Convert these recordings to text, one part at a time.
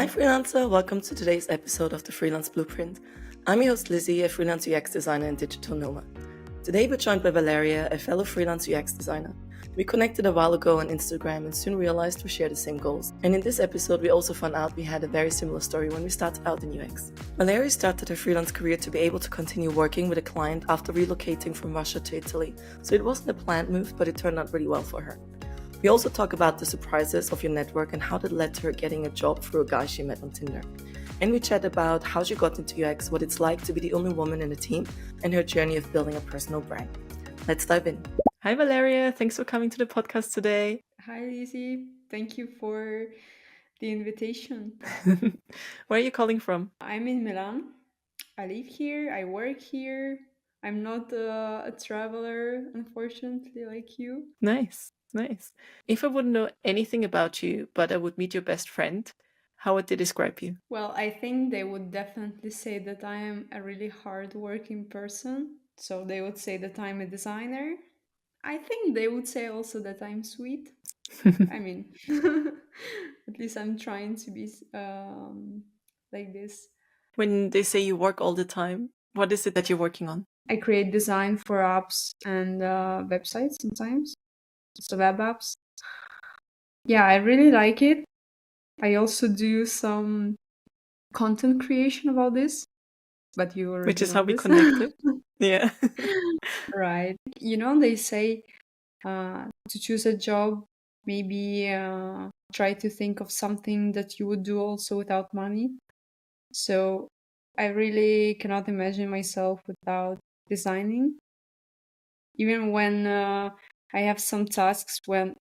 Hi Freelancer, welcome to today's episode of the Freelance Blueprint. I'm your host Lizzie, a freelance UX designer and digital nomad. Today we're joined by Valeria, a fellow freelance UX designer. We connected a while ago on Instagram and soon realized we share the same goals. And in this episode we also found out we had a very similar story when we started out in UX. Valeria started her freelance career to be able to continue working with a client after relocating from Russia to Italy. So it wasn't a planned move, but it turned out really well for her. We also talk about the surprises of your network and how that led to her getting a job through a guy she met on Tinder. And we chat about how she got into UX, what it's like to be the only woman in the team, and her journey of building a personal brand. Let's dive in. Hi Valeria, thanks for coming to the podcast today. Hi, Lizzie. Thank you for the invitation. Where are you calling from? I'm in Milan. I live here. I work here. I'm not a traveler, unfortunately, like you. Nice. If I wouldn't know anything about you, but I would meet your best friend, how would they describe you? Well, I think they would definitely say that I am a really hardworking person. So they would say that I'm a designer. I think they would say also that I'm sweet. I mean, at least I'm trying to be like this. When they say you work all the time, what is it that you're working on? I create design for apps and websites sometimes, so web apps. Yeah, I really like it. I also do some content creation about this, but you already Which is know how we this. connected. Yeah. Right. You know, they say to choose a job, maybe try to think of something that you would do also without money. So I really cannot imagine myself without designing. Even when I have some tasks when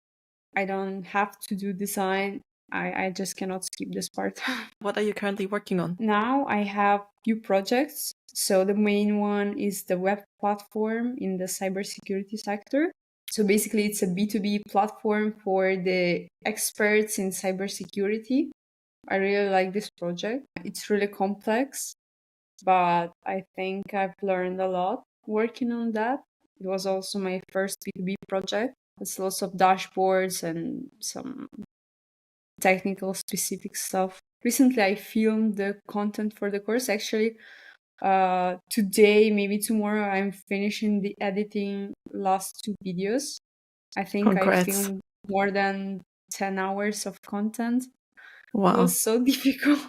I don't have to do design, I just cannot skip this part. What are you currently working on? Now I have few projects. So the main one is the web platform in the cybersecurity sector. So basically it's a B2B platform for the experts in cybersecurity. I really like this project. It's really complex, but I think I've learned a lot working on that. It was also my first B2B project. It's lots of dashboards and some technical specific stuff. Recently, I filmed the content for the course. Actually, today, maybe tomorrow, I'm finishing the editing last two videos. I think I Congrats. filmed more than 10 hours of content. It Wow. was so difficult.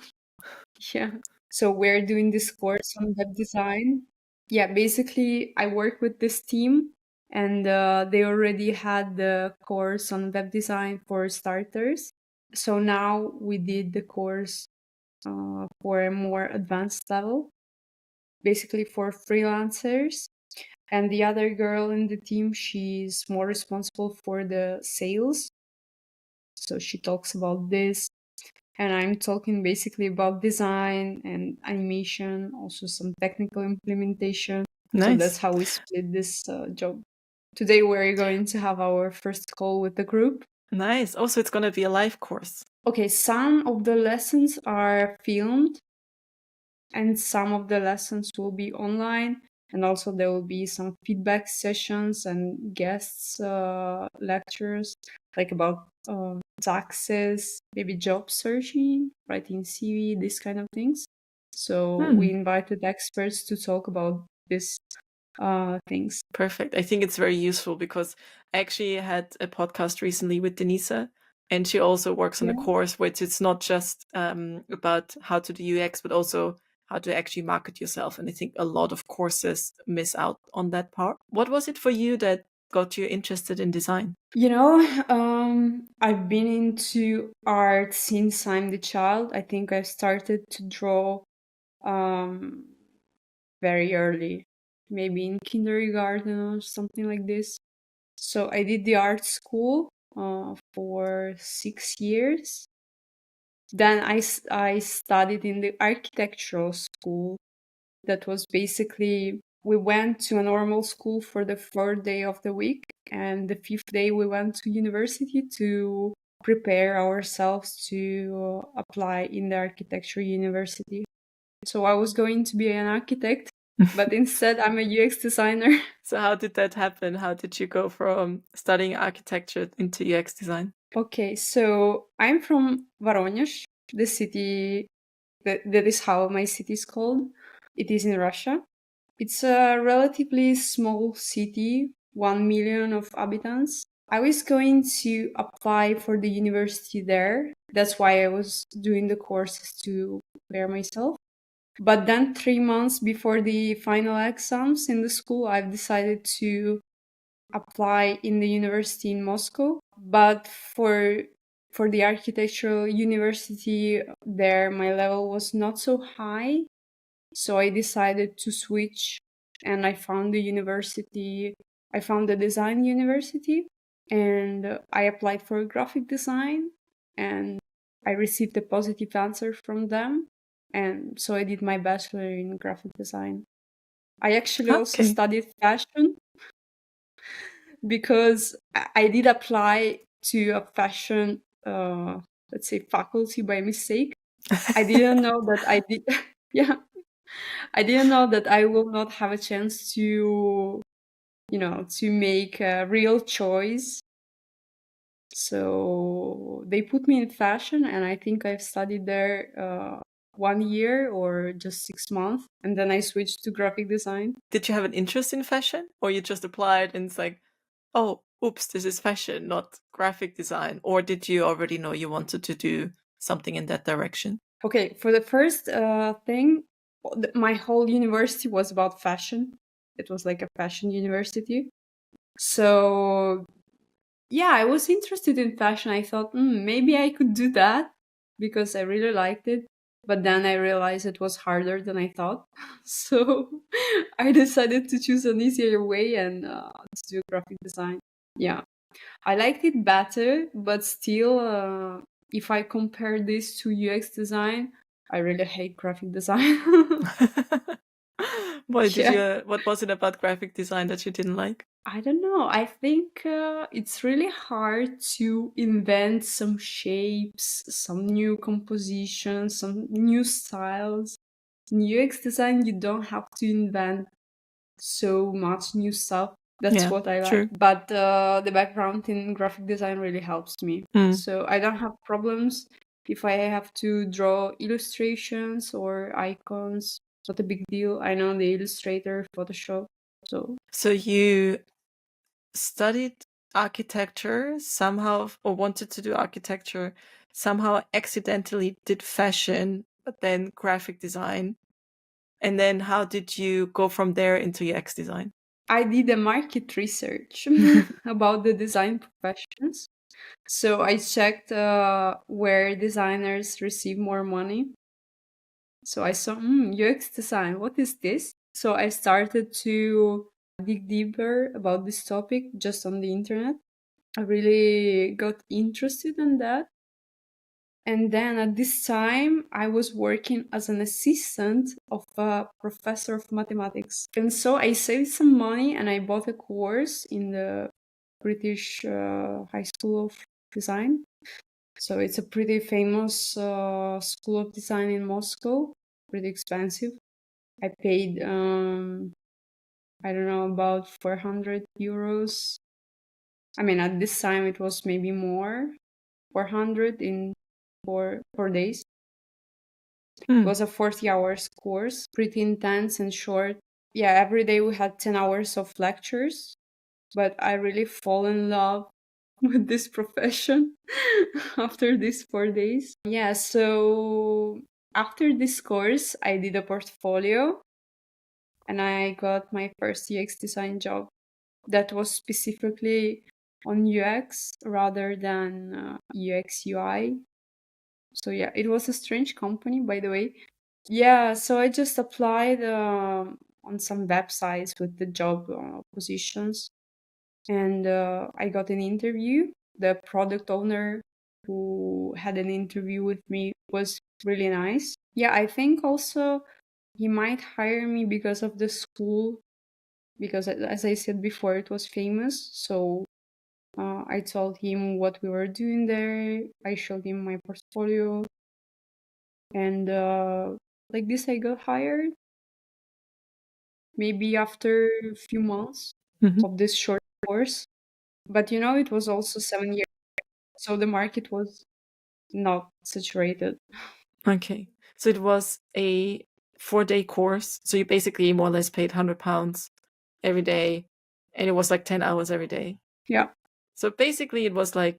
Yeah. So we're doing this course on web design. Yeah, basically, I work with this team, and they already had the course on web design for starters. So now we did the course for a more advanced level, basically for freelancers. And the other girl in the team, she's more responsible for the sales. So she talks about this. And I'm talking basically about design and animation, also some technical implementation. So that's Nice. how we split this job. Today we're going to have our first call with the group. Nice. Also, it's going to be a live course. Okay, some of the lessons are filmed and some of the lessons will be online. And also there will be some feedback sessions and guests lectures, like about taxes, maybe job searching, writing CV, these kind of things. So we invited experts to talk about these things. Perfect. I think it's very useful because I actually had a podcast recently with Denisa, and she also works on a Yeah. course which it's not just about how to do UX, but also how to actually market yourself. And I think a lot of courses miss out on that part. What was it for you that got you interested in design? You know, I've been into art since I'm the child. I think I started to draw um, very early, maybe in kindergarten or something like this. So I did the art school for 6 years. Then I studied in the architectural school. That was basically, we went to a normal school for the 4th day of the week. And the 5th day we went to university to prepare ourselves to apply in the architecture university. So I was going to be an architect, but instead I'm a UX designer. So how did that happen? How did you go from studying architecture into UX design? Okay, so I'm from Voronezh. the city that is how my city is called. It is in Russia. It's a relatively small city, 1 million of inhabitants. I was going to apply for the university there. That's why I was doing the courses to prepare myself. But then 3 months before the final exams in the school, I've decided to apply in the university in Moscow. But for the architectural university there, my level was not so high. So I decided to switch, and I found the university. I found the design university, and I applied for graphic design, and I received a positive answer from them. And so I did my bachelor in graphic design. I actually also Okay. studied fashion because I did apply to a fashion, let's say, faculty by mistake. I didn't know that I did. Yeah, I didn't know that I will not have a chance to, to make a real choice. So they put me in fashion, and I think I've studied there 1 year or just 6 months, and then I switched to graphic design. Did you have an interest in fashion, or you just applied and it's like, oh, oops, this is fashion, not graphic design? Or did you already know you wanted to do something in that direction? Okay, for the first thing, my whole university was about fashion. It was like a fashion university. So yeah, I was interested in fashion. I thought, maybe I could do that because I really liked it. But then I realized it was harder than I thought. So I decided to choose an easier way and to do graphic design. Yeah, I liked it better, but still, if I compare this to UX design, I really hate graphic design. Yeah. What was it about graphic design that you didn't like? I don't know. I think it's really hard to invent some shapes, some new compositions, some new styles. In UX design, you don't have to invent so much new stuff. That's Yeah, what I like. true. But the background in graphic design really helps me. Mm. So I don't have problems if I have to draw illustrations or icons. Not a big deal. I know the Illustrator, Photoshop. So you studied architecture somehow, or wanted to do architecture, somehow accidentally did fashion, but then graphic design. And then how did you go from there into UX design? I did a market research about the design professions. So I checked where designers receive more money. So I saw UX design. What is this? So I started to dig deeper about this topic just on the internet. I really got interested in that. And then at this time, I was working as an assistant of a professor of mathematics. And so I saved some money and I bought a course in the British High School of Design. So it's a pretty famous school of design in Moscow, pretty expensive. I paid, I don't know, about 400 euros. I mean, at this time it was maybe more, 400 in 4 days. It was a 40 hours course, pretty intense and short. Yeah, every day we had 10 hours of lectures, but I really fall in love with this profession after these 4 days. Yeah, so after this course, I did a portfolio and I got my first UX design job that was specifically on UX rather than UX UI. So yeah, it was a strange company, by the way. Yeah, so I just applied on some websites with the job positions, and I got an interview. The product owner who had an interview with me was really nice. Yeah, I think also he might hire me because of the school, because as I said before, it was famous. So I told him what we were doing there. I showed him my portfolio, and like this, I got hired. Maybe after a few months Mhm. of this short course. But it was also 7 years. So the market was not saturated. Okay. So it was a 4-day course. So you basically more or less paid £100 every day, and it was like 10 hours every day. Yeah. So basically it was like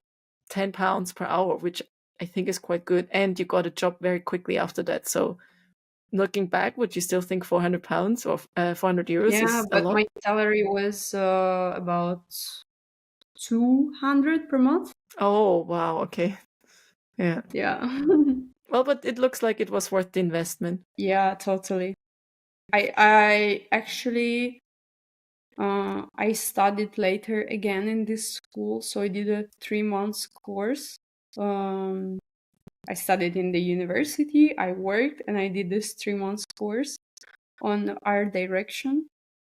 £10 per hour, which I think is quite good. And you got a job very quickly after that. So looking back, would you still think £400 or €400 Yeah, is a but lot? my salary was about 200 per month. Oh, wow. Okay. Yeah. Yeah. Well, but it looks like it was worth the investment. Yeah, totally. I actually I studied later again in this school, so I did a 3 months course. Um, I studied in the university, I worked, and I did this 3 months course on art direction.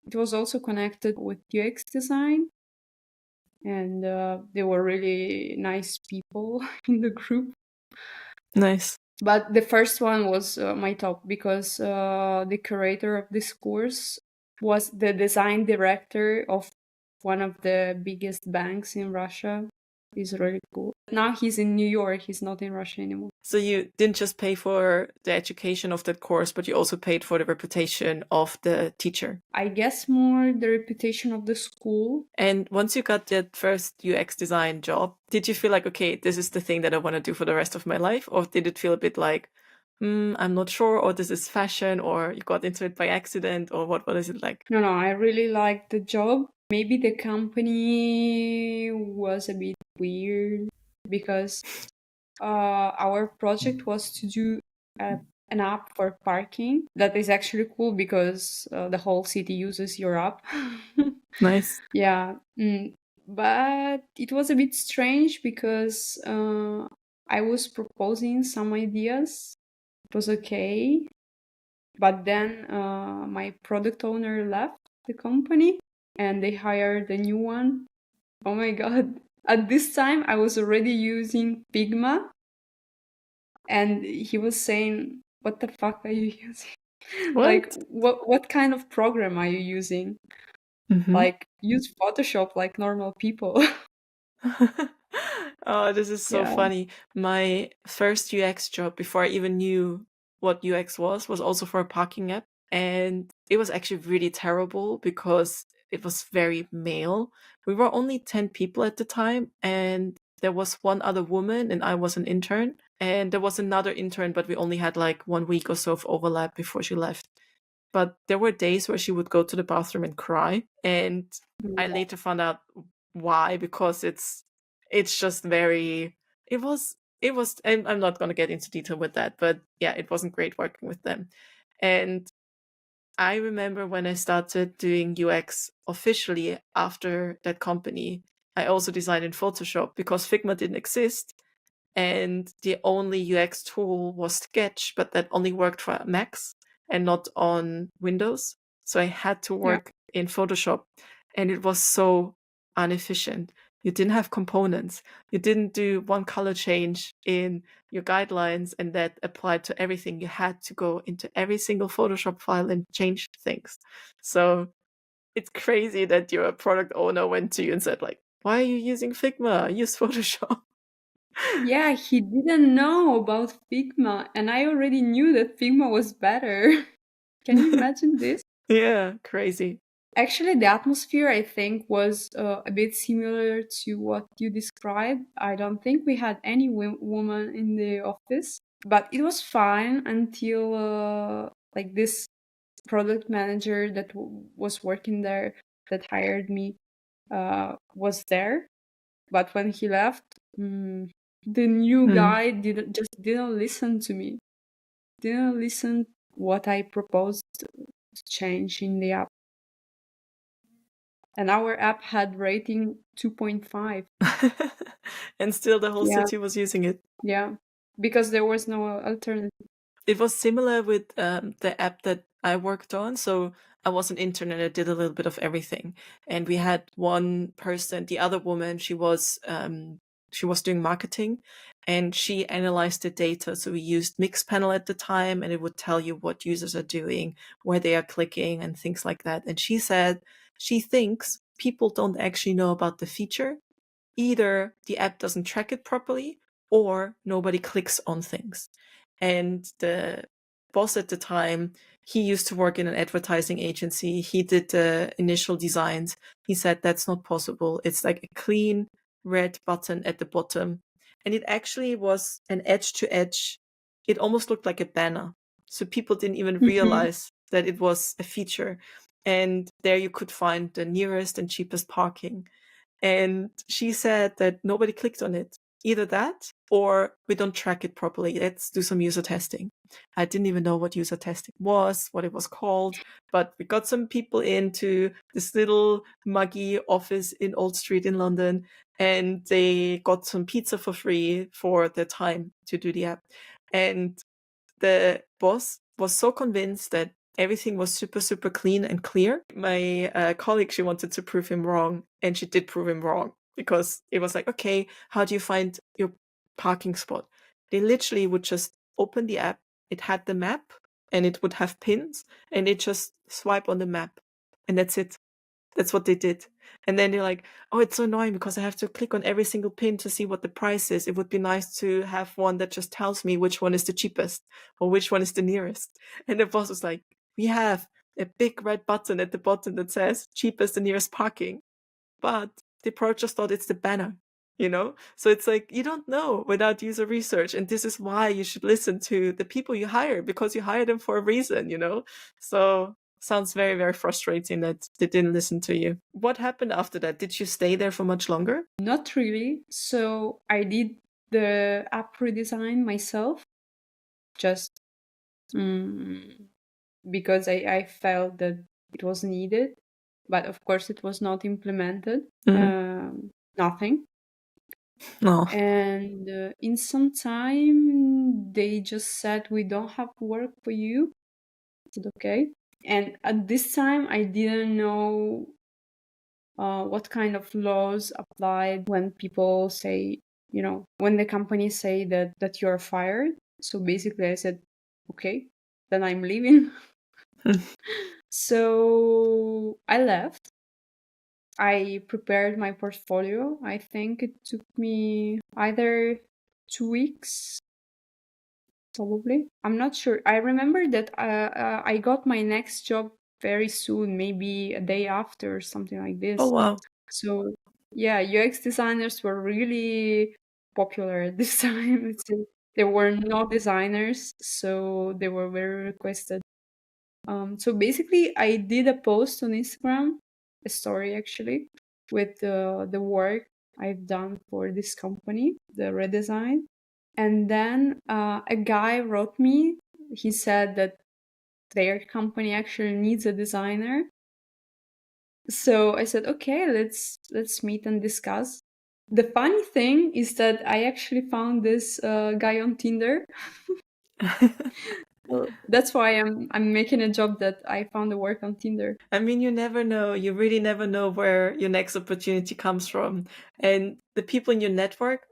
It was also connected with UX design, and they were really nice people in the group. Nice. But the first one was my top because the curator of this course was the design director of one of the biggest banks in Russia. He's really cool. Now he's in New York, he's not in Russia anymore. So you didn't just pay for the education of that course, but you also paid for the reputation of the teacher. I guess more the reputation of the school. And once you got that first UX design job, did you feel like, okay, this is the thing that I want to do for the rest of my life? Or did it feel a bit like, I'm not sure, or this is fashion, or you got into it by accident, or what is it like? No, I really liked the job. Maybe the company was a bit weird because our project was to do an app for parking. That is actually cool because the whole city uses your app. Nice. Yeah. But it was a bit strange because I was proposing some ideas. It was okay. But then my product owner left the company and they hired a new one. Oh my God. At this time, I was already using Figma, and he was saying, "What the fuck are you using? Like, What? what kind of program are you using? Mm-hmm. Like, use Photoshop like normal people." Oh, this is so Yeah. funny. My first UX job, before I even knew what UX was also for a parking app. And it was actually really terrible because it was very male. We were only 10 people at the time, and there was one other woman, and I was an intern. And there was another intern, but we only had like 1 week or so of overlap before she left. But there were days where she would go to the bathroom and cry. And I later found out why, because it's just very it was and I'm not going to get into detail with that, but yeah, it wasn't great working with them. And I remember when I started doing UX officially after that company, I also designed in Photoshop because Figma didn't exist, and the only UX tool was Sketch, but that only worked for Macs and not on Windows. So I had to Yeah. work in Photoshop, and it was so inefficient. You didn't have components. You didn't do one color change in your guidelines and that applied to everything. You had to go into every single Photoshop file and change things. So it's crazy that your product owner went to you and said, like, why are you using Figma? Use Photoshop. Yeah, he didn't know about Figma, and I already knew that Figma was better. Can you imagine this? Yeah, crazy. Actually, the atmosphere, I think, was a bit similar to what you described. I don't think we had any woman in the office, but it was fine until like this product manager that was working there, that hired me, was there. But when he left, the new Mm. guy didn't listen to me. Didn't listen what I proposed to change in the app. And our app had rating 2.5. And still the whole Yeah, city was using it. yeah. Because there was no alternative. It was similar with the app that I worked on. So I was an intern and I did a little bit of everything. And we had one person, the other woman, she was doing marketing and she analyzed the data. So we used Mixpanel at the time, and it would tell you what users are doing, where they are clicking, and things like that. And she said she thinks people don't actually know about the feature. Either the app doesn't track it properly, or nobody clicks on things. And the boss at the time, he used to work in an advertising agency. He did the initial designs. He said that's not possible. It's like a clean red button at the bottom. And it actually was an edge to edge. It almost looked like a banner. So people didn't even realize that it was a feature. And there you could find the nearest and cheapest parking. And she said that nobody clicked on it. Either that or we don't track it properly. Let's do some user testing. I didn't even know what user testing was, what it was called, but we got some people into this little muggy office in Old Street in London, and they got some pizza for free for their time to do the app. And the boss was so convinced that everything was super, super clean and clear. My colleague, she wanted to prove him wrong, and she did prove him wrong because it was like, okay, how do you find your parking spot? They literally would just open the app. It had the map and it would have pins, and they just swipe on the map, and that's it. That's what they did. And then they're like, oh, it's so annoying because I have to click on every single pin to see what the price is. It would be nice to have one that just tells me which one is the cheapest or which one is the nearest. And the boss was like, we have a big red button at the bottom that says cheapest and nearest parking. But the pro just thought it's the banner, you know? So it's like, you don't know without user research. And this is why you should listen to the people you hire, because you hire them for a reason, you know? So sounds very, very frustrating that they didn't listen to you. What happened after that? Did you stay there for much longer? Not really. So I did the app redesign myself, just because I felt that it was needed. But of course, it was not implemented. Nothing. No. And in some time, they just said, we don't have work for you. I said, okay. And at this time, I didn't know what kind of laws applied when people say, when the companies say that you're fired. So basically, I said, okay, then I'm leaving. So I left. I prepared my portfolio. I think it took me either 2 weeks, probably. I'm not sure. I remember that I got my next job very soon, maybe a day after or something like this. Oh, wow. So yeah, UX designers were really popular at this time. There were no designers, so they were very requested. So basically, I did a post on Instagram, a story actually, with the work I've done for this company, the redesign. And then a guy wrote me. He said that their company actually needs a designer. So I said, okay, let's meet and discuss. The funny thing is that I actually found this guy on Tinder. Well, that's why I'm making a job that I found the work on Tinder. I mean, you never know. You really never know where your next opportunity comes from. And the people in your network,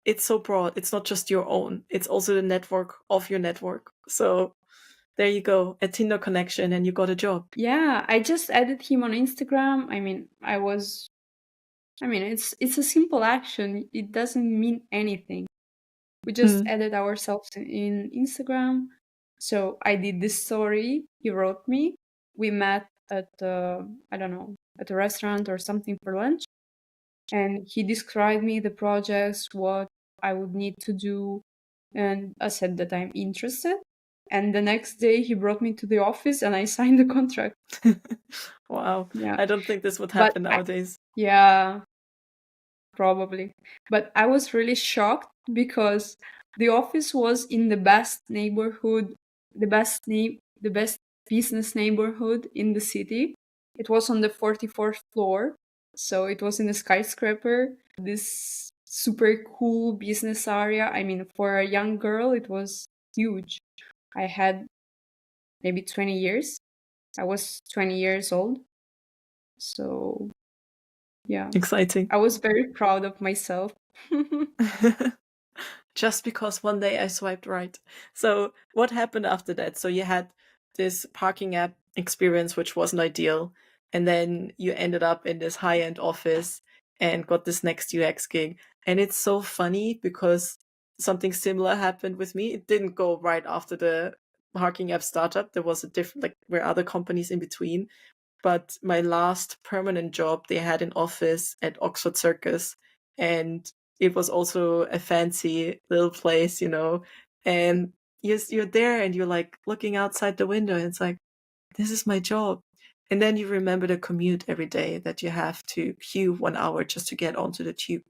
it's so broad. It's not just your own. It's also the network of your network. So there you go, a Tinder connection, and you got a job. Yeah, I just added him on Instagram. It's a simple action. It doesn't mean anything. We just added ourselves in Instagram. So I did this story. He wrote me. We met at I don't know, at a restaurant or something for lunch. And he described me the projects, what I would need to do, and I said that I'm interested. And the next day he brought me to the office and I signed the contract. Wow. Yeah. I don't think this would But happen nowadays. yeah, probably. But I was really shocked because the office was in the best neighborhood, the best business neighborhood in the city. It was on the 44th floor, so it was in a skyscraper. This super cool business area. I mean, for a young girl, it was huge. I had maybe 20 years. I was 20 years old. So, yeah. Exciting. I was very proud of myself. Just because one day I swiped right. So what happened after that? So you had this parking app experience, which wasn't ideal. And then you ended up in this high-end office and got this next UX gig. And it's so funny because something similar happened with me. It didn't go right after the parking app startup. There was a different, like, were other companies in between. But my last permanent job, they had an office at Oxford Circus, and it was also a fancy little place, you know. And you're there and you're like looking outside the window, and it's like, this is my job. And then you remember the commute every day that you have to queue 1 hour just to get onto the tube.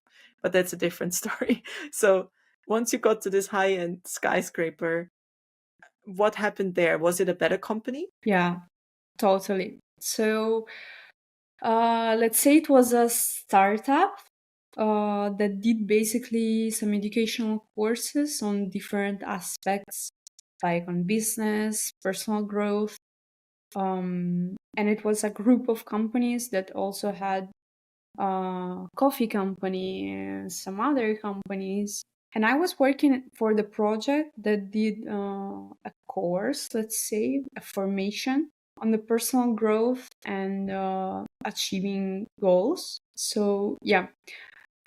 But that's a different story. So once you got to this high-end skyscraper, what happened there? Was it a better company? Yeah, totally. So let's say it was a startup that did basically some educational courses on different aspects, like on business, personal growth. And it was a group of companies that also had coffee company, some other companies. And I was working for the project that did a course, let's say, a formation on the personal growth and achieving goals. So, yeah.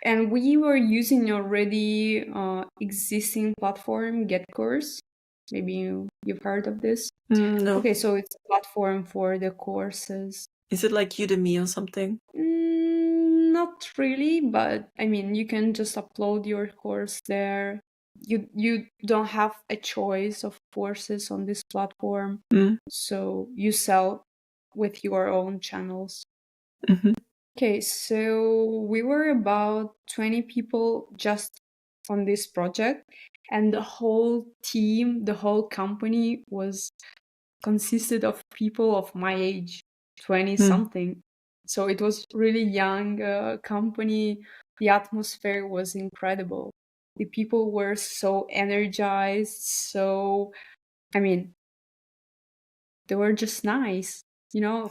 And we were using already existing platform, GetCourse. Maybe you've heard of this. No. Okay, so it's a platform for the courses. Is it like Udemy or something? Not really, but I mean, you can just upload your course there. You don't have a choice of courses on this platform, so you sell with your own channels. Mm-hmm. Okay, so we were about 20 people just on this project, and the whole team, the whole company was consisted of people of my age, 20 something. So it was really young company. The atmosphere was incredible. The people were so energized. So, I mean, they were just nice,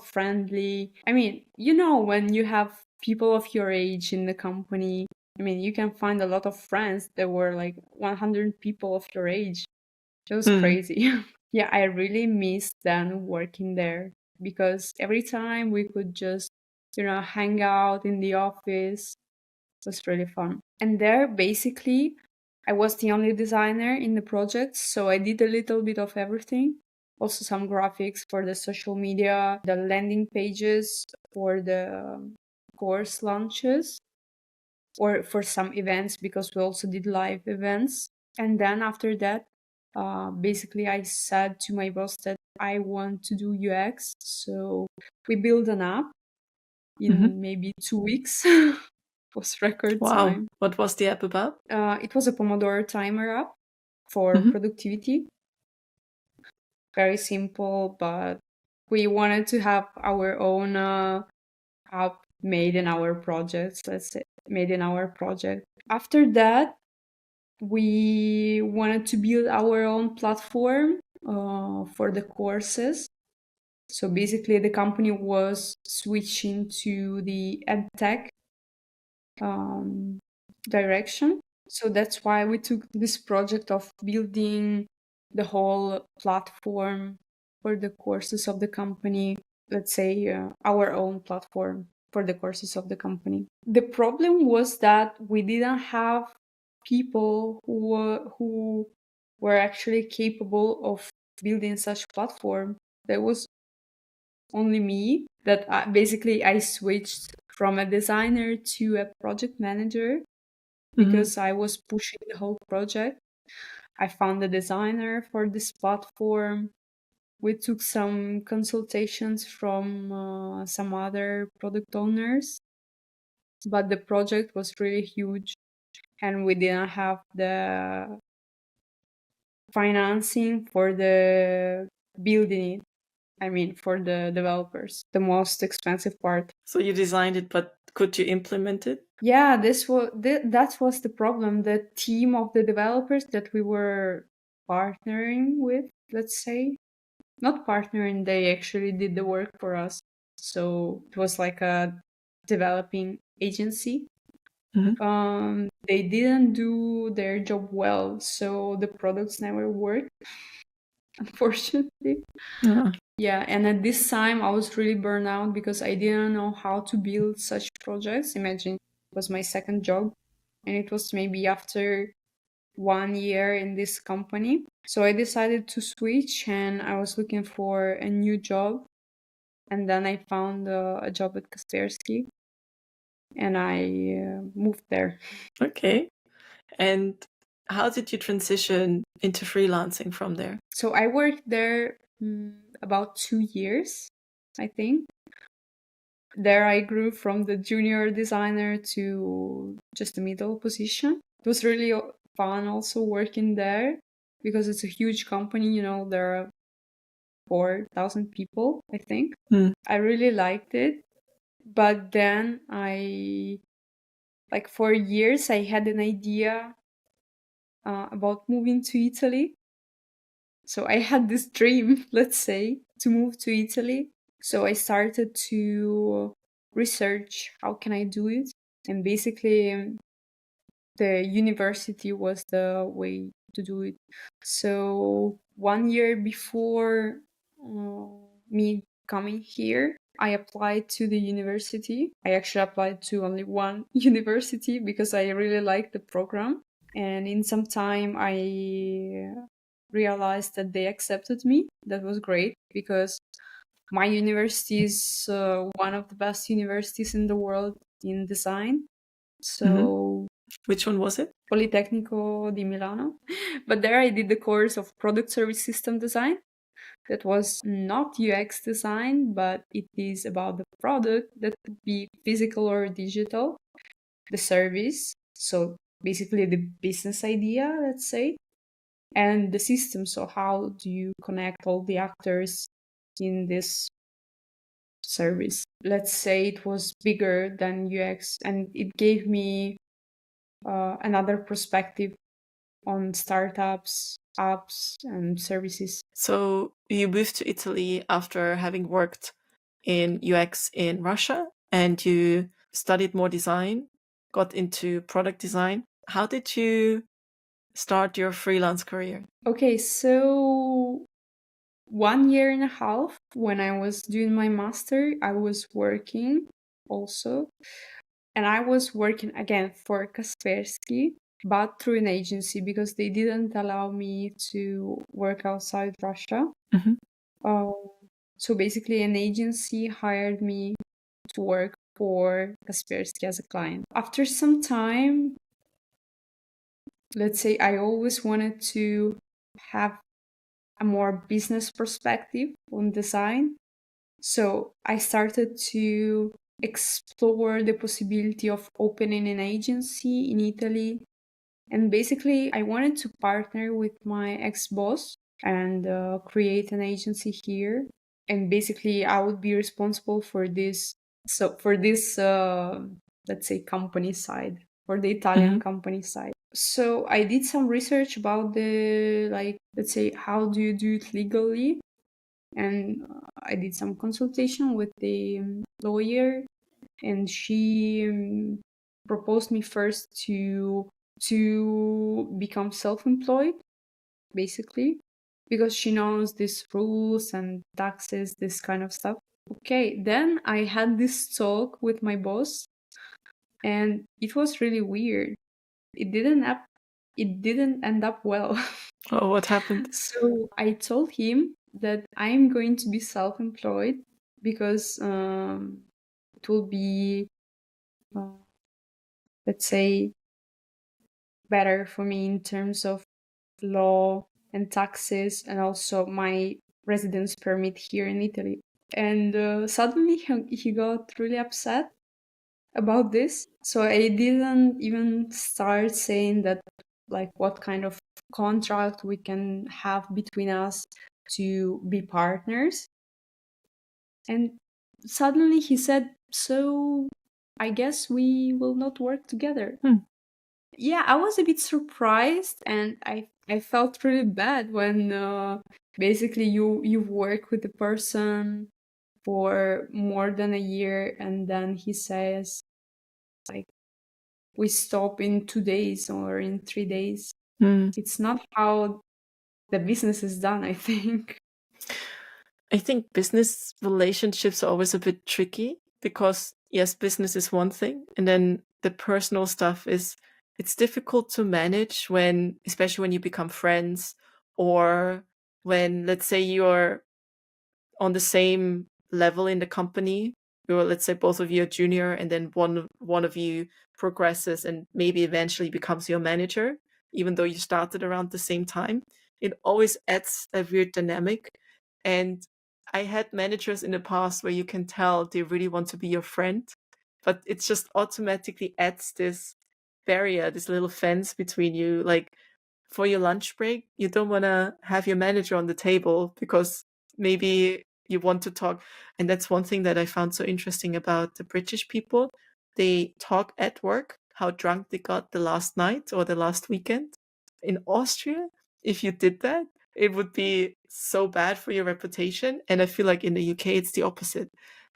friendly. I mean, when you have people of your age in the company, I mean, you can find a lot of friends that were like 100 people of your age. It was crazy. Yeah, I really missed then working there because every time we could just, hang out in the office. It was really fun. And there, basically, I was the only designer in the project, so I did a little bit of everything. Also, some graphics for the social media, the landing pages for the course launches, or for some events because we also did live events. And then after that, basically I said to my boss that I want to do UX. So we built an app in maybe 2 weeks. It was record time. What was the app about? It was a Pomodoro timer app for productivity. Very simple, but we wanted to have our own app made in our projects, let's say, made in our project. After that, we wanted to build our own platform for the courses. So basically, the company was switching to the edtech direction. So that's why we took this project of building the whole platform for the courses of the company, let's say our own platform for the courses of the company. The problem was that we didn't have people who were actually capable of building such platform. There was only me that basically I switched from a designer to a project manager because I was pushing the whole project. I found a designer for this platform. We took some consultations from some other product owners, but the project was really huge and we didn't have the financing for the building it. I mean, for the developers, the most expensive part. So you designed it, but could you implement it? Yeah, that was the problem. The team of the developers that we were partnering with, let's say, not partnering, they actually did the work for us. So it was like a developing agency. They didn't do their job well, so the products never worked, unfortunately. Yeah, and at this time I was really burned out because I didn't know how to build such projects. Imagine, it was my second job and it was maybe after 1 year in this company. So I decided to switch, and I was looking for a new job. And then I found a job at Kaspersky, and I moved there. Okay. And how did you transition into freelancing from there? So I worked there about 2 years, I think. There I grew from the junior designer to just a middle position. It was really fun also working there because it's a huge company, there are 4,000 people, I think. I really liked it. But then for years, I had an idea about moving to Italy. So I had this dream, let's say, to move to Italy. So I started to research how can I do it. And basically, the university was the way to do it. So 1 year before me coming here, I applied to the university. I actually applied to only one university because I really liked the program. And in some time, I realized that they accepted me. That was great because my university is one of the best universities in the world in design. So which one was it? Politecnico di Milano. But there I did the course of product service system design. That was not UX design, but it is about the product that could be physical or digital, the service. So basically the business idea, let's say, and the system. So how do you connect all the actors in this service? Let's say it was bigger than UX, and it gave me another perspective on startups, apps, and services. So you moved to Italy after having worked in UX in Russia, and you studied more design, got into product design. How did you start your freelance career? Okay, so 1 year and a half when I was doing my master, I was working also. And I was working again for Kaspersky, but through an agency because they didn't allow me to work outside Russia. So basically, an agency hired me to work for Kaspersky as a client. After some time, let's say I always wanted to have a more business perspective on design. So I started to explore the possibility of opening an agency in Italy. And basically, I wanted to partner with my ex-boss and create an agency here. And basically, I would be responsible for this. So for this, let's say, company side, for the Italian company side. So I did some research about the, let's say, how do you do it legally? And I did some consultation with the lawyer, and she proposed me first to become self-employed, basically, because she knows these rules and taxes, this kind of stuff. Okay, then I had this talk with my boss, and it was really weird. It didn't end up well. Oh, what happened? So I told him that I'm going to be self-employed because it will be, let's say, better for me in terms of law and taxes, and also my residence permit here in Italy. And suddenly he got really upset about this. So I didn't even start saying that, like, what kind of contract we can have between us to be partners. And suddenly he said, so I guess we will not work together. Yeah, I was a bit surprised, and I felt really bad when basically you work with the person for more than a year, and then he says, like, we stop in 2 days or in 3 days. It's not how the business is done, I think. I think business relationships are always a bit tricky because, yes, business is one thing, and then the personal stuff is it's difficult to manage when, especially when you become friends, or when, let's say, you're on the same level in the company. You're, let's say, both of you are junior, and then one of you progresses and maybe eventually becomes your manager, even though you started around the same time. It always adds a weird dynamic. And I had managers in the past where you can tell they really want to be your friend, but it just automatically adds this barrier, this little fence between you. Like, for your lunch break, you don't want to have your manager on the table because maybe you want to talk. And that's one thing that I found so interesting about the British people. They talk at work, how drunk they got the last night or the last weekend. In Austria, if you did that, it would be so bad for your reputation. And I feel like in the UK, it's the opposite.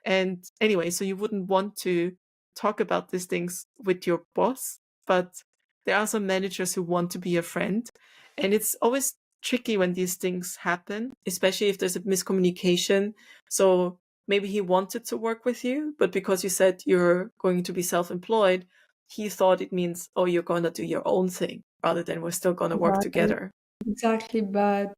And anyway, so you wouldn't want to talk about these things with your boss, but there are some managers who want to be a friend. And it's always tricky when these things happen, especially if there's a miscommunication. So maybe he wanted to work with you, but because you said you're going to be self-employed, he thought it means, oh, you're going to do your own thing rather than we're still going to work Exactly. together. Exactly, but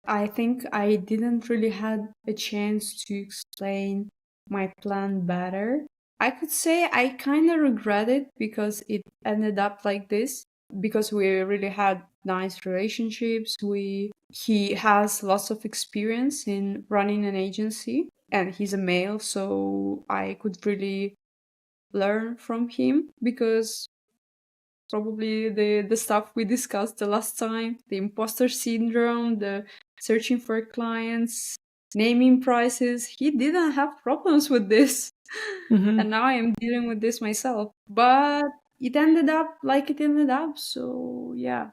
I think I didn't really had a chance to explain my plan better. I could say I kind of regret it because it ended up like this because we really had nice relationships. He has lots of experience in running an agency and he's a male, so I could really learn from him because probably the stuff we discussed the last time, the imposter syndrome, the searching for clients, naming prices, he didn't have problems with this. Mm-hmm. And now I am dealing with this myself. But it ended up like it ended up, so yeah.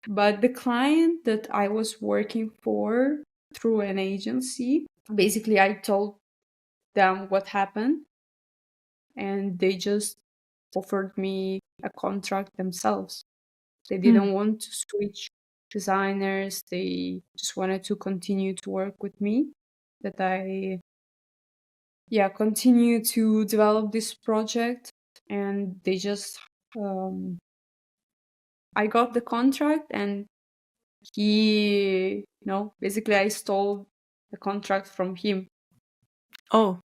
But the client that I was working for through an agency, basically I told them what happened and they just offered me a contract themselves. They didn't want to switch designers. They just wanted to continue to work with me. That I, yeah, continue to develop this project. And they just, I got the contract and basically I stole the contract from him Oh,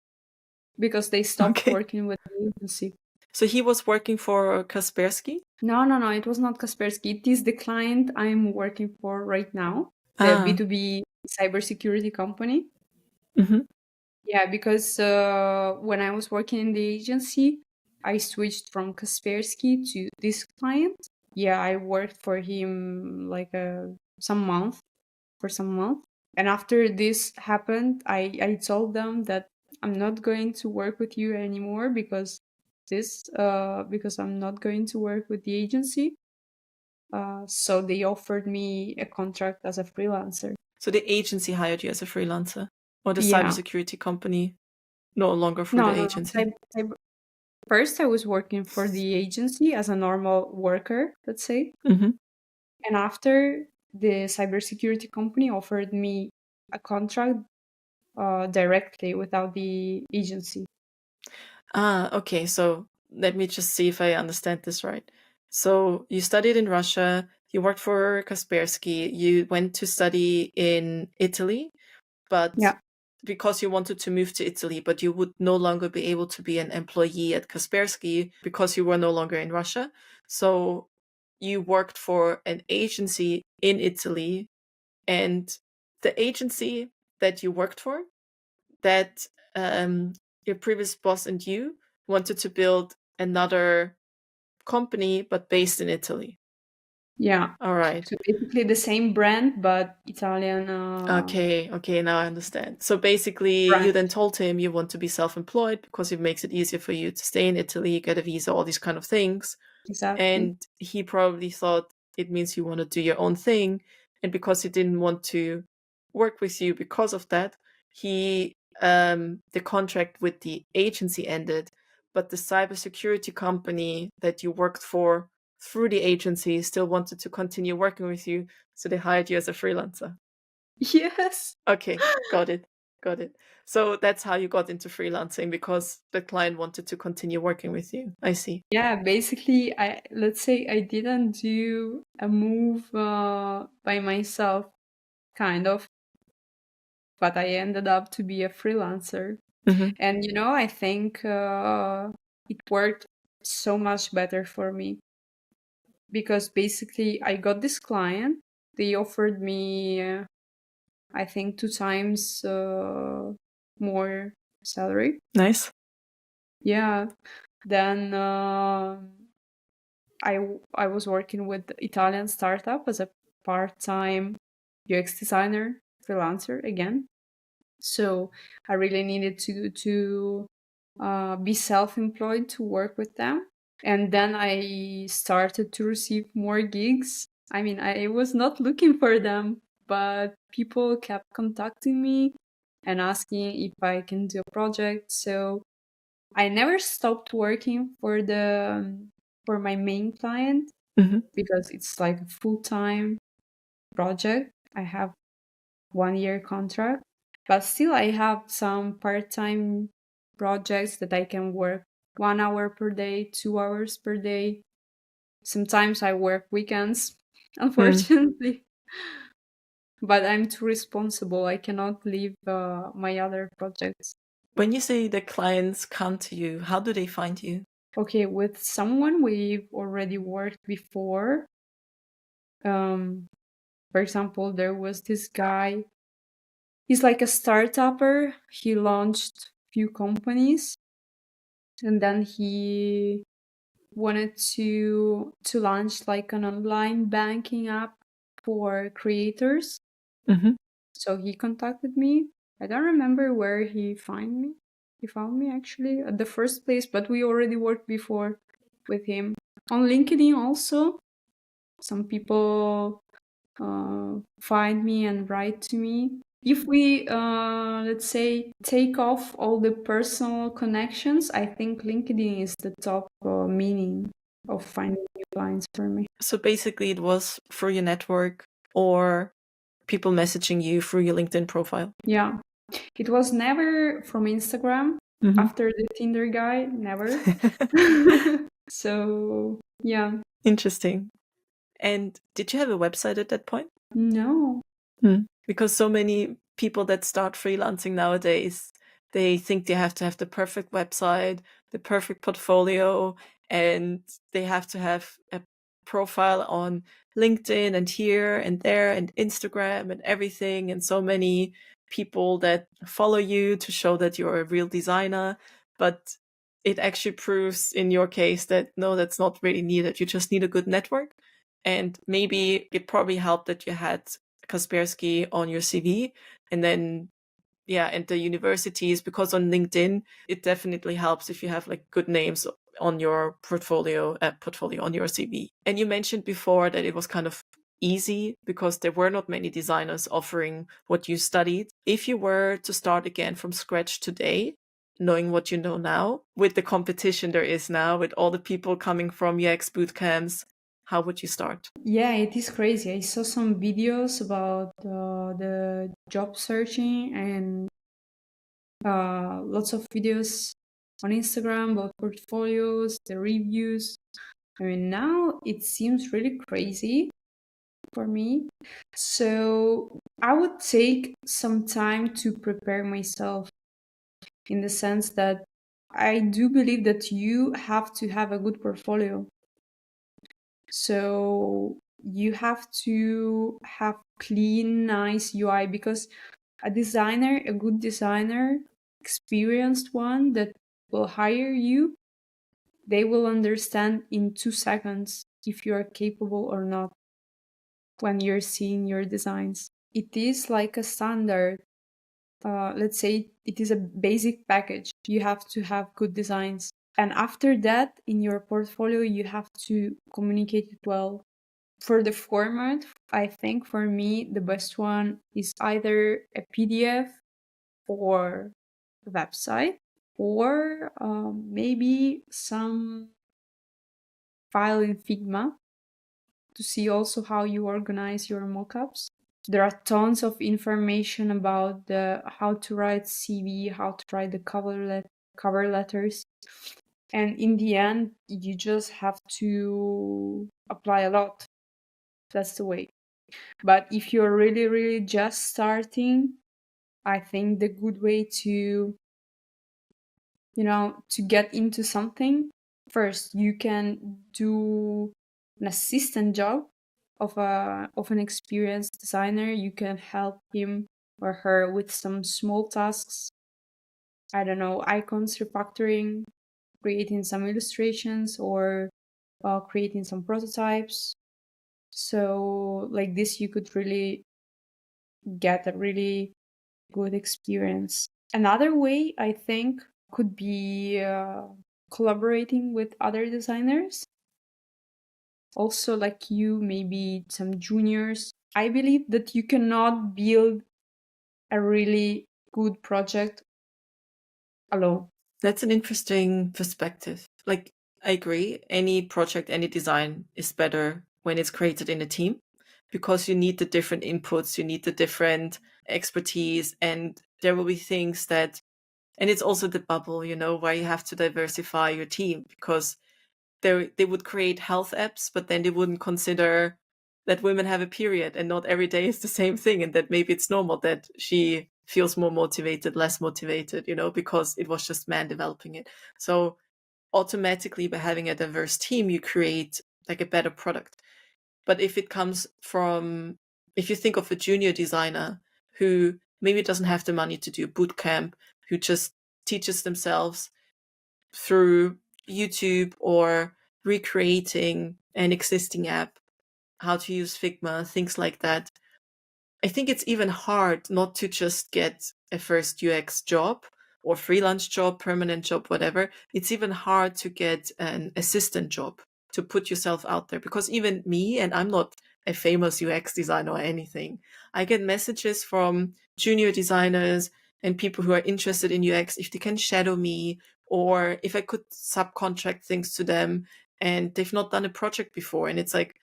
because they stopped okay. working with the agency. So he was working for Kaspersky? No, no, no, it was not Kaspersky. It is the client I'm working for right now, the Ah. B2B cybersecurity company. Mm-hmm. Yeah, because when I was working in the agency, I switched from Kaspersky to this client. Yeah, I worked for him like some month, for some month. And after this happened, I told them that I'm not going to work with you anymore because I'm not going to work with the agency. So they offered me a contract as a freelancer. So the agency hired you as a freelancer, or the Yeah. cybersecurity company no longer through No, the no, no. agency? First, I was working for the agency as a normal worker, let's say. Mm-hmm. And after, the cybersecurity company offered me a contract directly without the agency. Ah, okay. So let me just see if I understand this right. So you studied in Russia, you worked for Kaspersky, you went to study in Italy, but Yeah. because you wanted to move to Italy, but you would no longer be able to be an employee at Kaspersky because you were no longer in Russia. So you worked for an agency in Italy, and the agency that you worked for, that your previous boss and you wanted to build another company, but based in Italy. Yeah. All right. So basically the same brand, but Italian Okay, now I understand. So basically, you brand. then told him you want to be self-employed because it makes it easier for you to stay in Italy, get a visa, all these kind of things. Exactly. And he probably thought it means you want to do your own thing. And because he didn't want to work with you because of that, he the contract with the agency ended, but the cybersecurity company that you worked for through the agency still wanted to continue working with you, so they hired you as a freelancer. Yes. Okay, got it. Got it. So that's how you got into freelancing, because the client wanted to continue working with you. I see. Yeah, basically, let's say I didn't do a move by myself, kind of, but I ended up to be a freelancer. Hmm. And I think it worked so much better for me because basically I got this client. They offered me, I think, 2 times more salary. Nice. Yeah. Then I was working with Italian startup as a part-time UX designer, freelancer again. So I really needed to be self-employed to work with them. And then I started to receive more gigs. I mean, I was not looking for them, but people kept contacting me and asking if I can do a project. So I never stopped working for my main client Hmm. because it's like a full-time project. I have 1 year contract, but still I have some part-time projects that I can work 1 hour per day, 2 hours per day. Sometimes I work weekends, Mm. unfortunately, but I'm too responsible. I cannot leave my other projects. When you say the clients come to you, how do they find you? Okay, with someone we've already worked before. Um, for example, there was this guy. He's like a startupper. He launched few companies, and then he wanted to launch like an online banking app for creators. Hmm. So he contacted me. I don't remember where he found me. He found me actually at the first place, but we already worked before with him. On LinkedIn also, some people find me and write to me. If we, let's say, take off all the personal connections, I think LinkedIn is the top meaning of finding new clients for me. So basically, it was through your network or people messaging you through your LinkedIn profile. Yeah, it was never from Instagram. Hmm. After the Tinder guy, never. So, yeah, Interesting. And did you have a website at that point? no. Because so many people that start freelancing nowadays, they think they have to have the perfect website, the perfect portfolio, and they have to have a profile on LinkedIn and here and there and Instagram and everything. And so many people that follow you to show that you're a real designer. But it actually proves in your case that no, that's not really needed. You just need a good network. And maybe it probably helped that you had Kaspersky on your CV, and then yeah, and the universities, because on LinkedIn it definitely helps if you have like good names on your portfolio on your CV. And you mentioned before that it was kind of easy because there were not many designers offering what you studied. If you were to start again from scratch today, knowing what you know now, with the competition there is now, with all the people coming from UX boot camps, how would you start? Yeah, it is crazy. I saw some videos about the job searching and lots of videos on Instagram about portfolios, the reviews. I mean, now it seems really crazy for me. So I would take some time to prepare myself in the sense that I do believe that you have to have a good portfolio. So you have to have clean, nice UI because a good designer, experienced one that will hire you, they will understand in 2 seconds if you are capable or not when you're seeing your designs. It is like a standard. Let's say it is a basic package. You have to have good designs. And after that, in your portfolio, you have to communicate it well. For the format, I think for me, the best one is either a PDF or a website, or maybe some file in Figma to see also how you organize your mockups. there are tons of information about the how to write CV, how to write the cover letters, and in the end, you just have to apply a lot. That's the way. But if you're really, really just starting, I think the good way to, to get into something, first you can do an assistant job of an experienced designer. You can help him or her with some small tasks. I don't know, icons refactoring, creating some illustrations, or creating some prototypes. So like this, you could really get a really good experience. Another way, I think, could be collaborating with other designers. Also, like you, maybe some juniors. I believe that you cannot build a really good project alone. That's an interesting perspective. Like, I agree. Any project, any design is better when it's created in a team because you need the different inputs, you need the different expertise, and there will be things that, and it's also the bubble, where you have to diversify your team because they would create health apps, but then they wouldn't consider that women have a period and not every day is the same thing, and that maybe it's normal that she feels more motivated, less motivated, because it was just men developing it. So automatically by having a diverse team, you create like a better product. But if you think of a junior designer who maybe doesn't have the money to do a boot camp, who just teaches themselves through YouTube or recreating an existing app, how to use Figma, things like that. I think it's even hard not to just get a first UX job or freelance job, permanent job, whatever. It's even hard to get an assistant job, to put yourself out there, because even me, and I'm not a famous UX designer or anything, I get messages from junior designers and people who are interested in UX if they can shadow me or if I could subcontract things to them, and they've not done a project before. And it's like,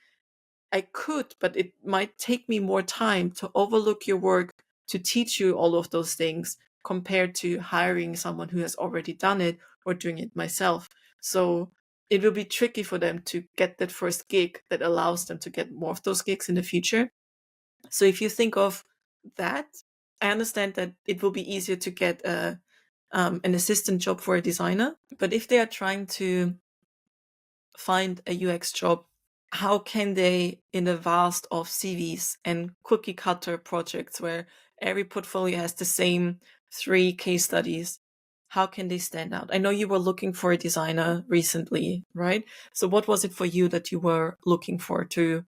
I could, but it might take me more time to overlook your work, to teach you all of those things, compared to hiring someone who has already done it or doing it myself. So it will be tricky for them to get that first gig that allows them to get more of those gigs in the future. So if you think of that, I understand that it will be easier to get an assistant job for a designer. But if they are trying to find a UX job, how can they, in a vast of CVs and cookie cutter projects where every portfolio has the same 3 case studies, how can they stand out? I know you were looking for a designer recently, right? So what was it for you that you were looking for to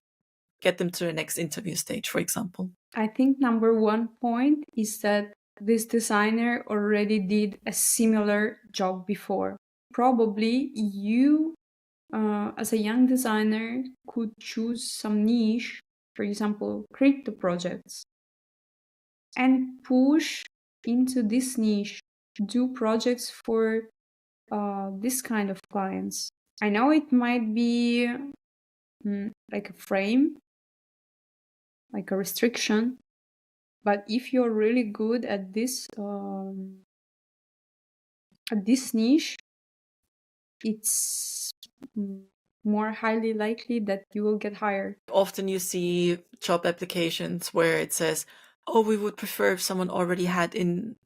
get them to the next interview stage, for example? I think number one point is that this designer already did a similar job before. Probably you, as a young designer, could choose some niche, for example, crypto projects, and push into this niche, do projects for this kind of clients. I know it might be like a frame, like a restriction, but if you're really good at this niche, it's more highly likely that you will get hired. Often you see job applications where it says, oh, we would prefer if someone already had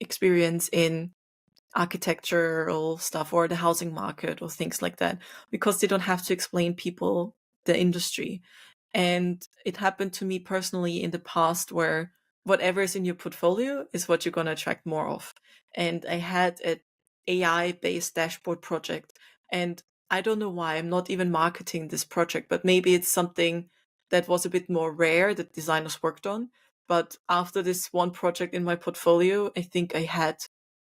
experience in architectural stuff or the housing market or things like that, because they don't have to explain people the industry. And it happened to me personally in the past where whatever is in your portfolio is what you're going to attract more of. And I had an AI-based dashboard project, and I don't know why I'm not even marketing this project, but maybe it's something that was a bit more rare that designers worked on. But after this one project in my portfolio, I think I had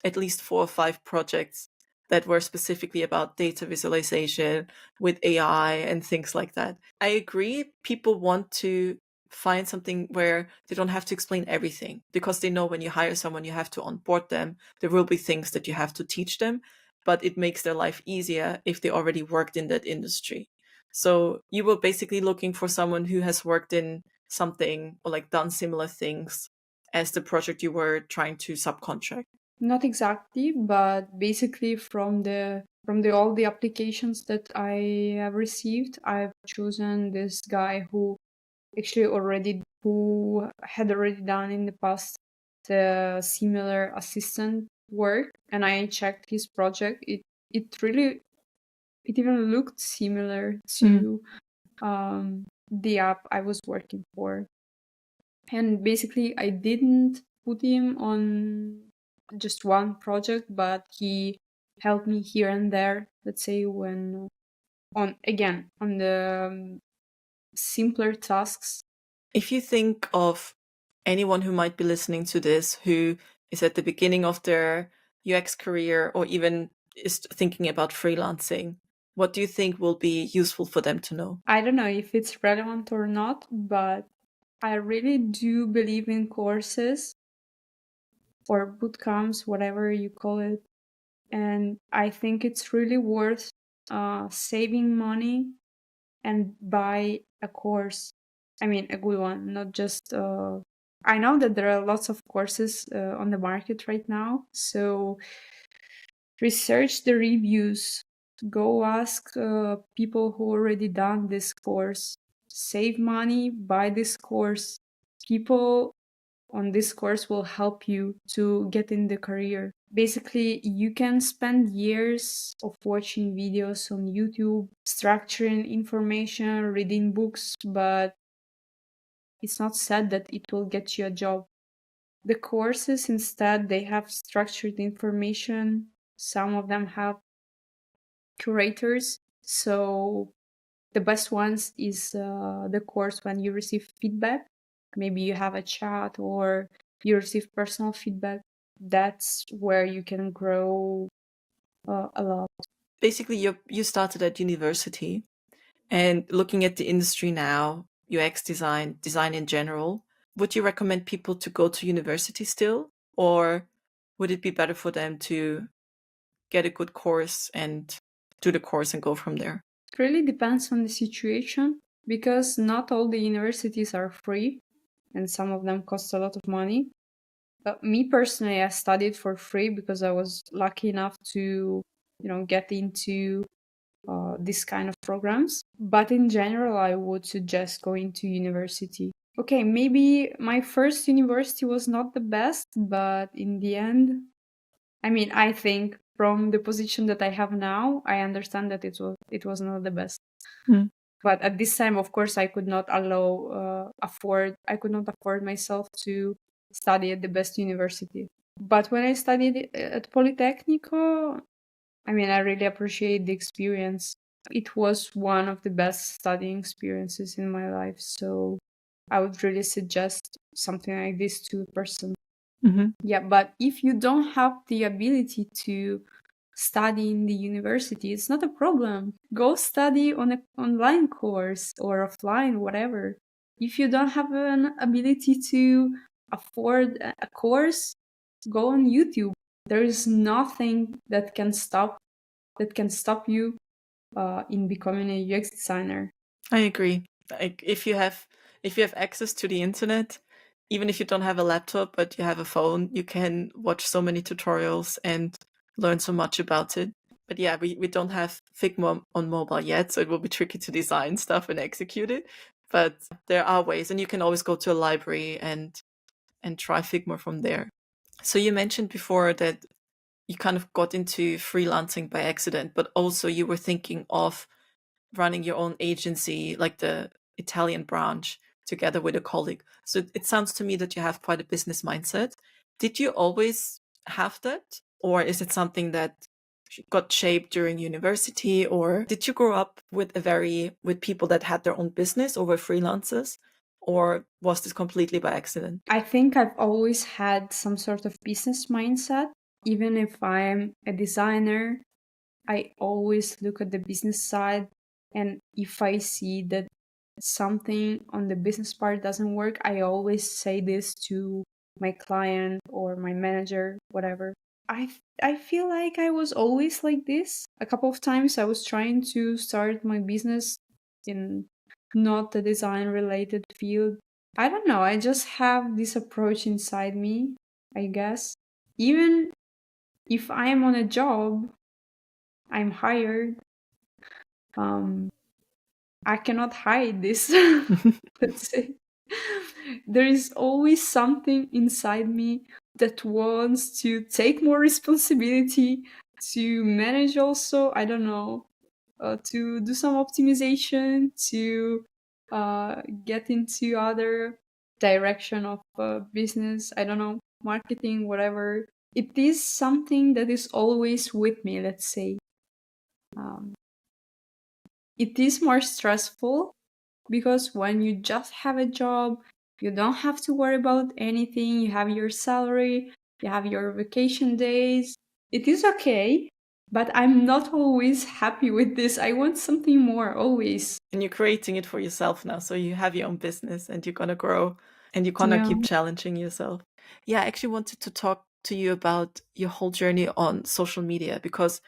at least 4 or 5 projects that were specifically about data visualization with AI and things like that. I agree, people want to find something where they don't have to explain everything, because they know when you hire someone, you have to onboard them. There will be things that you have to teach them, but it makes their life easier if they already worked in that industry. So you were basically looking for someone who has worked in something or like done similar things as the project you were trying to subcontract? Not exactly, but basically from the all the applications that I have received, I've chosen this guy who actually already who had already done in the past the similar assistant work, and I checked his project. It really it even looked similar to the app I was working for. And basically, I didn't put him on just one project, but he helped me here and there. Let's say when on the simpler tasks. If you think of anyone who might be listening to this who is at the beginning of their UX career or even is thinking about freelancing, what do you think will be useful for them to know? I don't know if it's relevant or not, but I really do believe in courses or boot camps, whatever you call it. And I think it's really worth saving money and buy a course. I mean, a good one, not just. I know that there are lots of courses on the market right now, so research the reviews. Go ask people who already done this course. Save money, buy this course. People on this course will help you to get in the career. Basically, you can spend years of watching videos on YouTube, structuring information, reading books, but it's not said that it will get you a job. The courses instead, they have structured information. Some of them have curators. So the best ones is the course when you receive feedback. Maybe you have a chat or you receive personal feedback. That's where you can grow a lot. Basically, you started at university, and looking at the industry now, UX design in general, would you recommend people to go to university still, or would it be better for them to get a good course and do the course and go from there? It really depends on the situation because not all the universities are free and some of them cost a lot of money. But me personally, I studied for free because I was lucky enough to, get into this kind of programs. But in general, I would suggest going to university. Okay, maybe my first university was not the best, but in the end, I mean, I think from the position that I have now, I understand that it was not the best. Hmm. But at this time, of course, I could not afford myself to study at the best university. But when I studied at Politecnico, I mean, I really appreciate the experience. It was one of the best studying experiences in my life. So I would really suggest something like this to a person. Mm-hmm. Yeah, but if you don't have the ability to study in the university, it's not a problem. Go study on an online course or offline, whatever. If you don't have an ability to afford a course, go on YouTube. There is nothing that can stop you in becoming a UX designer. I agree. Like if you have access to the internet, even if you don't have a laptop but you have a phone, you can watch so many tutorials and learn so much about it. But yeah, we don't have Figma on mobile yet, so it will be tricky to design stuff and execute it. But there are ways, and you can always go to a library and try Figma from there. So you mentioned before that you kind of got into freelancing by accident, but also you were thinking of running your own agency, like the Italian branch, together with a colleague. So it sounds to me that you have quite a business mindset. Did you always have that? Or is it something that got shaped during university? Or did you grow up with people that had their own business or were freelancers? Or was this completely by accident? I think I've always had some sort of business mindset. Even if I'm a designer, I always look at the business side. And if I see that something on the business part doesn't work, I always say this to my client or my manager, whatever. I feel like I was always like this. A couple of times I was trying to start my business in not a design related field. I don't know. I just have this approach inside me, I guess. Even if I am on a job, I'm hired. Um, I cannot hide this. Let's say there is always something inside me that wants to take more responsibility, to manage also, I don't know, to do some optimization, to get into other direction of business, I don't know, marketing, whatever. It is something that is always with me, let's say. Um, it is more stressful because when you just have a job, you don't have to worry about anything. You have your salary, you have your vacation days. It is okay, but I'm not always happy with this. I want something more always. And you're creating it for yourself now. So you have your own business and you're going to grow and you're going to Yeah. keep challenging yourself. Yeah, I actually wanted to talk to you about your whole journey on social media because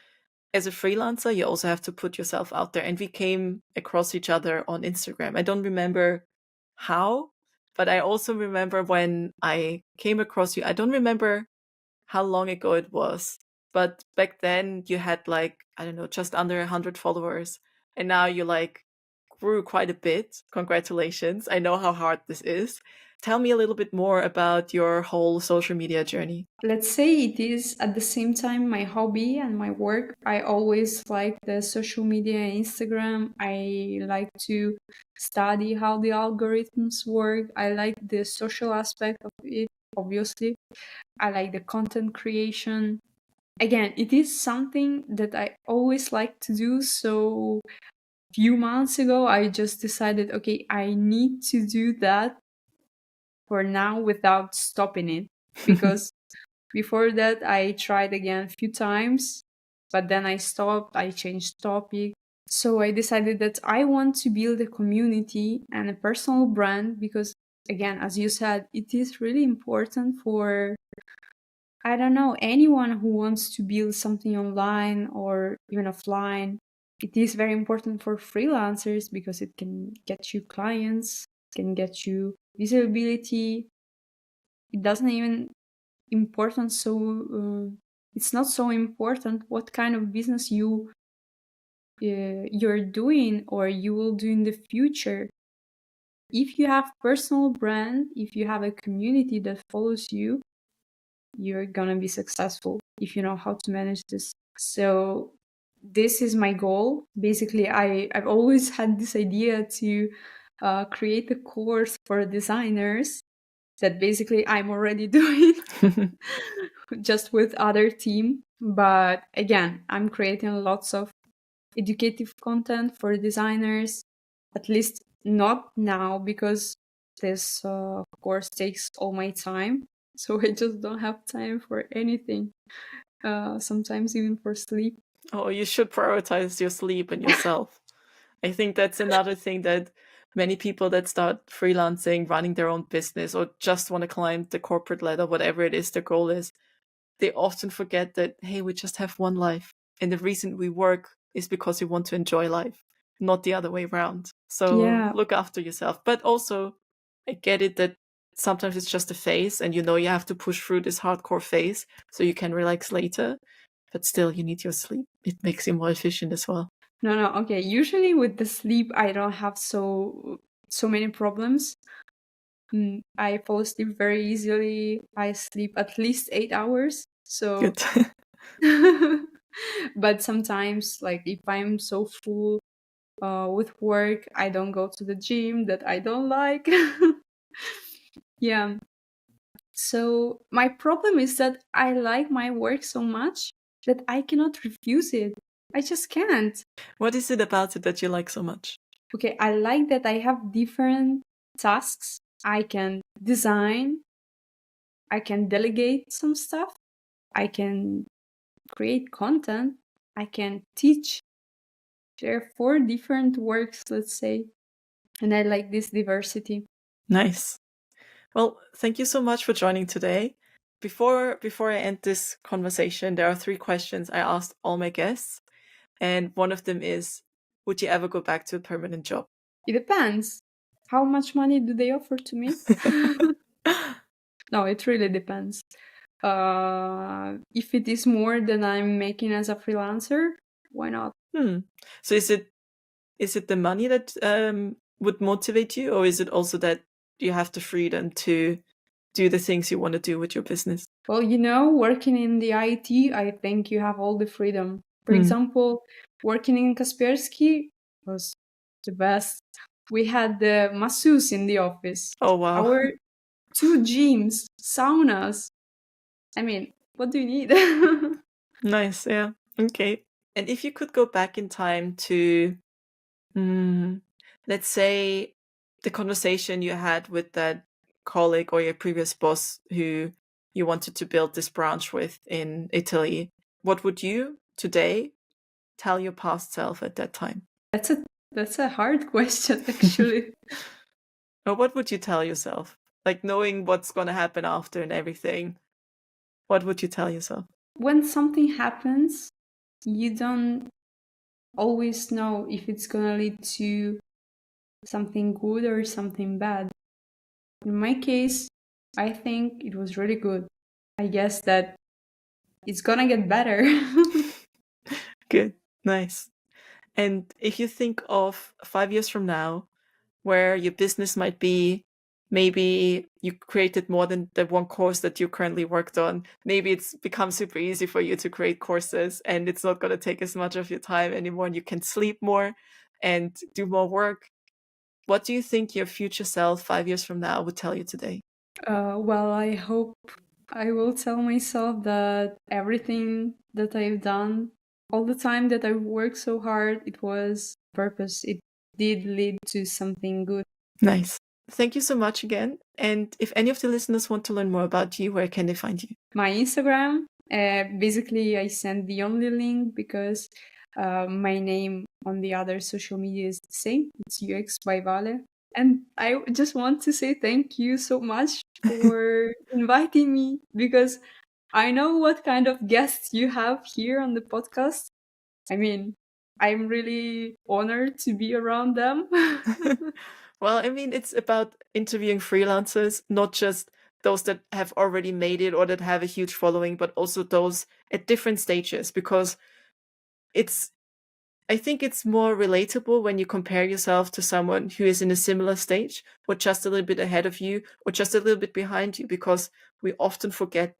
as a freelancer, you also have to put yourself out there. And we came across each other on Instagram. I don't remember how, but I also remember when I came across you. I don't remember how long ago it was, but back then you had like, I don't know, just under 100 followers. And now you like grew quite a bit. Congratulations. I know how hard this is. Tell me a little bit more about your whole social media journey. Let's say it is at the same time my hobby and my work. I always like the social media, Instagram. I like to study how the algorithms work. I like the social aspect of it, obviously. I like the content creation. Again, it is something that I always like to do. So, few months ago, I just decided, okay, I need to do that for now without stopping it because before that, I tried again a few times, but then I stopped, I changed topic. So I decided that I want to build a community and a personal brand because, again, as you said, it is really important for, I don't know, anyone who wants to build something online or even offline. It is very important for freelancers because it can get you clients, can get you visibility. It doesn't even important so it's not so important what kind of business you're doing or you will do in the future. If you have personal brand, if you have a community that follows you, you're gonna be successful if you know how to manage this. So this is my goal. Basically, I've always had this idea to create a course for designers that basically I'm already doing just with other team. But again, I'm creating lots of educative content for designers, at least not now because this course takes all my time. So I just don't have time for anything, sometimes even for sleep. Oh, you should prioritize your sleep and yourself. I think that's another thing that many people that start freelancing, running their own business, or just want to climb the corporate ladder, whatever it is their goal is, they often forget that, hey, we just have one life. And the reason we work is because we want to enjoy life, not the other way around. So Yeah. look after yourself. But also, I get it that sometimes it's just a phase and you know you have to push through this hardcore phase so you can relax later. But still, you need your sleep. It makes you more efficient as well. No, no. Okay. Usually with the sleep, I don't have so many problems. I fall asleep very easily. I sleep at least 8 hours. So, Good. but sometimes, like if I'm so full with work, I don't go to the gym that I don't like. Yeah. So my problem is that I like my work so much that I cannot refuse it. I just can't. What is it about it that you like so much? Okay, I like that I have different tasks. I can design, I can delegate some stuff, I can create content, I can teach. There are four different works, let's say, and I like this diversity. Nice. Well, thank you so much for joining today. Before I end this conversation, there are 3 questions I asked all my guests, and one of them is, would you ever go back to a permanent job? It depends. How much money do they offer to me? No, it really depends. If it is more than I'm making as a freelancer, why not? So is it the money that would motivate you, or is it also that you have the freedom to do the things you want to do with your business? Well, working in the IT, I think you have all the freedom. For example, working in Kaspersky was the best. We had the masseuse in the office. Oh, wow. Our 2 gyms, saunas. I mean, what do you need? Nice, yeah. Okay. And if you could go back in time to, let's say, the conversation you had with that colleague or your previous boss who you wanted to build this branch with in Italy, what would you today tell your past self at that time? That's a hard question, actually. Or what would you tell yourself? Like, knowing what's going to happen after and everything, what would you tell yourself? When something happens, you don't always know if it's gonna lead to something good or something bad. In my case, I think it was really good. I guess that it's gonna get better. Good. Nice. And if you think of 5 years from now, where your business might be, maybe you created more than the one course that you currently worked on. Maybe it's become super easy for you to create courses and it's not going to take as much of your time anymore and you can sleep more and do more work. What do you think your future self 5 years from now would tell you today? Well, I hope I will tell myself that everything that I've done, all the time that I've worked so hard, it was purpose. It did lead to something good. Nice. Thank you so much again. And if any of the listeners want to learn more about you, where can they find you? My Instagram, basically, I send the only link because my name on the other social media is the same. It's UX by Vale. And I just want to say thank you so much for inviting me because I know what kind of guests you have here on the podcast. I mean, I'm really honored to be around them. Well, I mean, it's about interviewing freelancers, not just those that have already made it or that have a huge following, but also those at different stages, because I think it's more relatable when you compare yourself to someone who is in a similar stage or just a little bit ahead of you or just a little bit behind you, because we often forget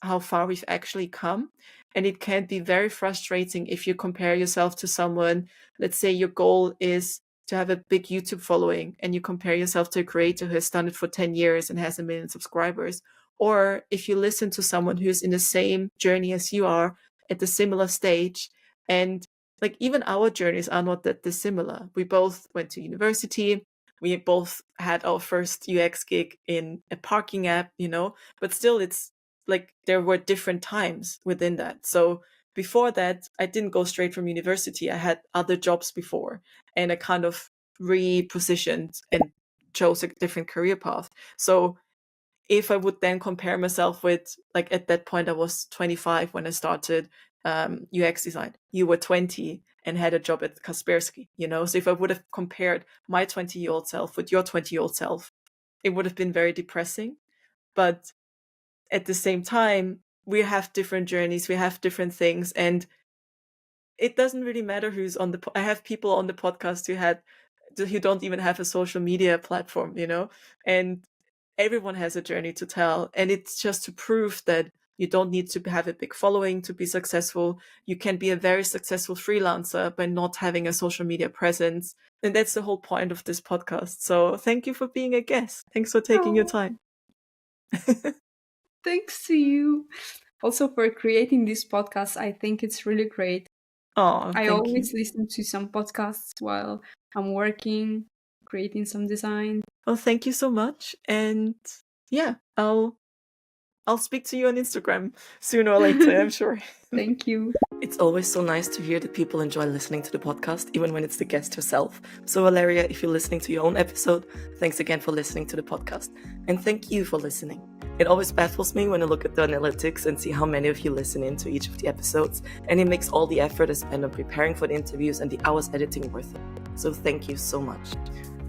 how far we've actually come. And it can be very frustrating if you compare yourself to someone. Let's say your goal is to have a big YouTube following and you compare yourself to a creator who has done it for 10 years and has 1 million subscribers. Or if you listen to someone who's in the same journey as you are at a similar stage, and like even our journeys are not that dissimilar. We both went to university. We both had our first UX gig in a parking app, but still it's like there were different times within that. So before that, I didn't go straight from university. I had other jobs before and I kind of repositioned and chose a different career path. So if I would then compare myself with, like at that point, I was 25 when I started UX design. You were 20 and had a job at Kaspersky, So if I would have compared my 20-year-old self with your 20-year-old self, it would have been very depressing. But at the same time, we have different journeys, we have different things, and it doesn't really matter who's on I have people on the podcast who don't even have a social media platform, and everyone has a journey to tell. And it's just to prove that you don't need to have a big following to be successful. You can be a very successful freelancer by not having a social media presence. And that's the whole point of this podcast. So thank you for being a guest. Thanks for taking your time. Thanks to you. Also for creating this podcast. I think it's really great. Oh, I thank always you. listen to some podcasts while I'm working, creating some design. Well, thank you so much. And yeah, I'll speak to you on Instagram sooner or later, I'm sure. Thank you. It's always so nice to hear that people enjoy listening to the podcast, even when it's the guest herself. So Valeria, if you're listening to your own episode, thanks again for listening to the podcast. And thank you for listening. It always baffles me when I look at the analytics and see how many of you listen into each of the episodes, and it makes all the effort I spend on preparing for the interviews and the hours editing worth it. So thank you so much.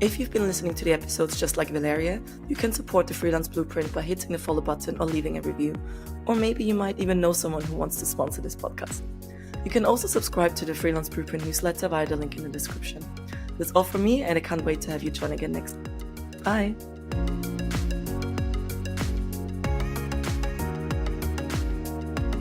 If you've been listening to the episodes just like Valeria, you can support the Freelance Blueprint by hitting the follow button or leaving a review. Or maybe you might even know someone who wants to sponsor this podcast. You can also subscribe to the Freelance Blueprint newsletter via the link in the description. That's all from me, and I can't wait to have you join again next week. Bye!